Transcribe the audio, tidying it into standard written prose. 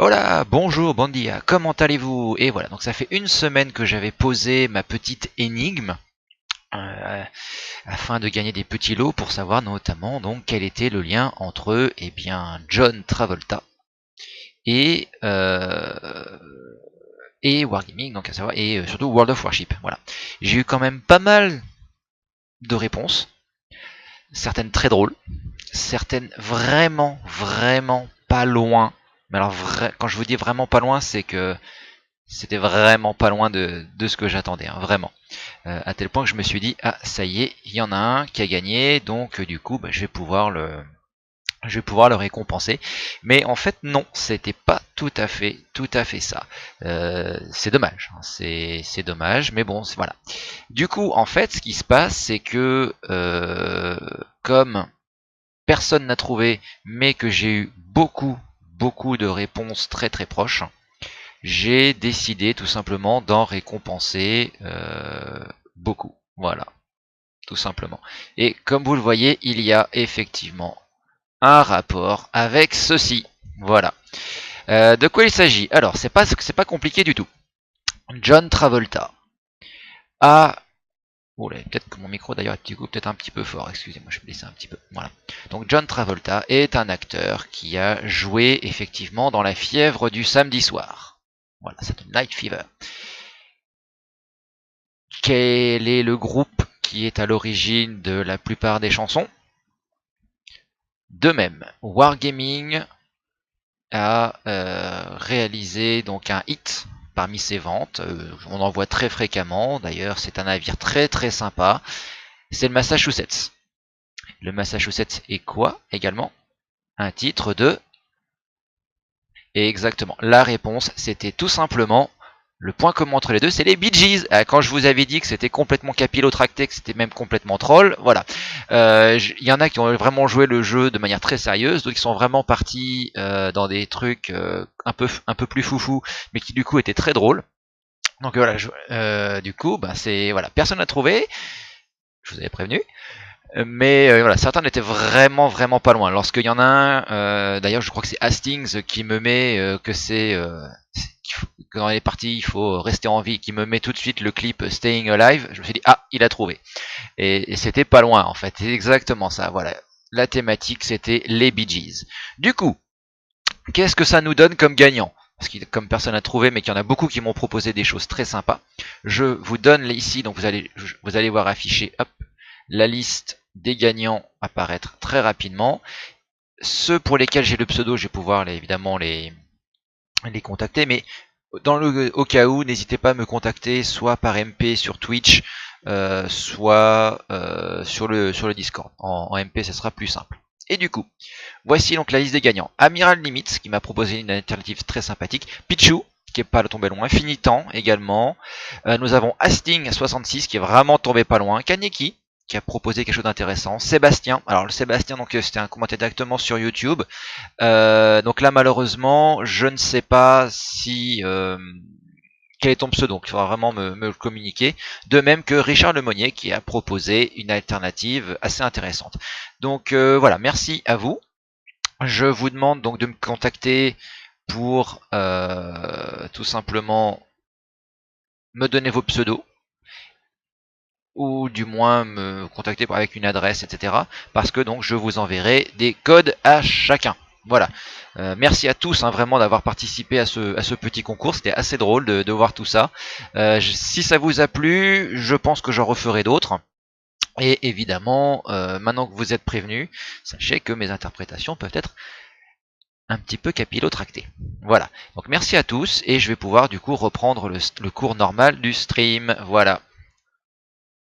Hola, bonjour, bon dia, comment allez-vous? Et voilà, donc ça fait une semaine que j'avais posé ma petite énigme euh, afin de gagner des petits lots pour savoir notamment donc quel était le lien entre John Travolta et Wargaming, donc à savoir et surtout World of Warship. Voilà, j'ai eu quand même pas mal de réponses, certaines très drôles, certaines vraiment pas loin. Mais alors quand je vous dis vraiment pas loin, c'est que c'était vraiment pas loin de ce que j'attendais, hein, vraiment. À tel point que je me suis dit, ah ça y est, il y en a un qui a gagné, donc du coup je vais pouvoir le récompenser. Mais en fait non, c'était pas tout à fait ça. C'est dommage, hein, c'est dommage, mais bon, voilà. Du coup, en fait, ce qui se passe, c'est que comme personne n'a trouvé, mais que j'ai eu beaucoup de réponses très proches, j'ai décidé tout simplement d'en récompenser beaucoup. Voilà, tout simplement. Et comme vous le voyez, il y a effectivement un rapport avec ceci. Voilà. De quoi il s'agit? Alors, c'est pas compliqué du tout. John Travolta a... Oula, peut-être que mon micro d'ailleurs est du coup peut-être un petit peu fort, excusez-moi, je vais baisser un petit peu. Voilà. Donc John Travolta est un acteur qui a joué effectivement dans La fièvre du samedi soir. Voilà, c'est une Night Fever. Quel est le groupe qui est à l'origine de la plupart des chansons? De même, Wargaming a réalisé donc un hit parmi ses ventes. On en voit très fréquemment. D'ailleurs, c'est un navire très sympa. C'est le Massachusetts. Le Massachusetts est quoi également? Un titre de... Et exactement. La réponse, c'était tout simplement le point commun entre les deux, c'est les Bee Gees. Quand je vous avais dit que c'était complètement capillotracté, que c'était même complètement troll, voilà. Il y en a qui ont vraiment joué le jeu de manière très sérieuse, d'autres qui sont vraiment partis dans des trucs un peu plus foufou, mais qui du coup étaient très drôles. Donc voilà, du coup, c'est voilà, personne n'a trouvé. Je vous avais prévenu. Mais voilà, certains étaient vraiment pas loin. Lorsqu'il y en a un, d'ailleurs je crois que c'est Hastings qui me met que c'est que dans les parties il faut rester en vie, qui me met tout de suite le clip Staying Alive. Je me suis dit ah, il a trouvé. Et c'était pas loin en fait, c'est exactement ça. Voilà, la thématique c'était les Bee Gees. Du coup, qu'est-ce que ça nous donne comme gagnant? Parce que comme personne n'a trouvé, mais qu'il y en a beaucoup qui m'ont proposé des choses très sympas. Je vous donne ici, donc vous allez voir afficher, hop, la liste des gagnants apparaître très rapidement. Ceux pour lesquels j'ai le pseudo, je vais pouvoir évidemment les contacter, mais au cas où, n'hésitez pas à me contacter soit par MP sur Twitch, soit sur le Discord. En MP, ça sera plus simple. Et du coup, voici donc la liste des gagnants. Amiral Limits, qui m'a proposé une alternative très sympathique. Pichu, qui est pas tombé loin. Finitan également. Nous avons Asting66, qui est vraiment tombé pas loin. Kaneki, qui a proposé quelque chose d'intéressant. Sébastien, alors le Sébastien, donc c'était un commentaire directement sur YouTube. Donc là, malheureusement, je ne sais pas si... quel est ton pseudo? Donc il faudra vraiment me le communiquer. De même que Richard Lemonnier qui a proposé une alternative assez intéressante. Donc voilà, merci à vous. Je vous demande donc de me contacter pour tout simplement me donner vos pseudos, ou du moins me contacter avec une adresse, etc. Parce que donc je vous enverrai des codes à chacun. Voilà. Merci à tous vraiment d'avoir participé à ce petit concours. C'était assez drôle de voir tout ça. Si ça vous a plu, je pense que j'en referai d'autres. Et évidemment, maintenant que vous êtes prévenus, sachez que mes interprétations peuvent être un petit peu capillotractées. Voilà. Donc merci à tous et je vais pouvoir du coup reprendre le cours normal du stream. Voilà.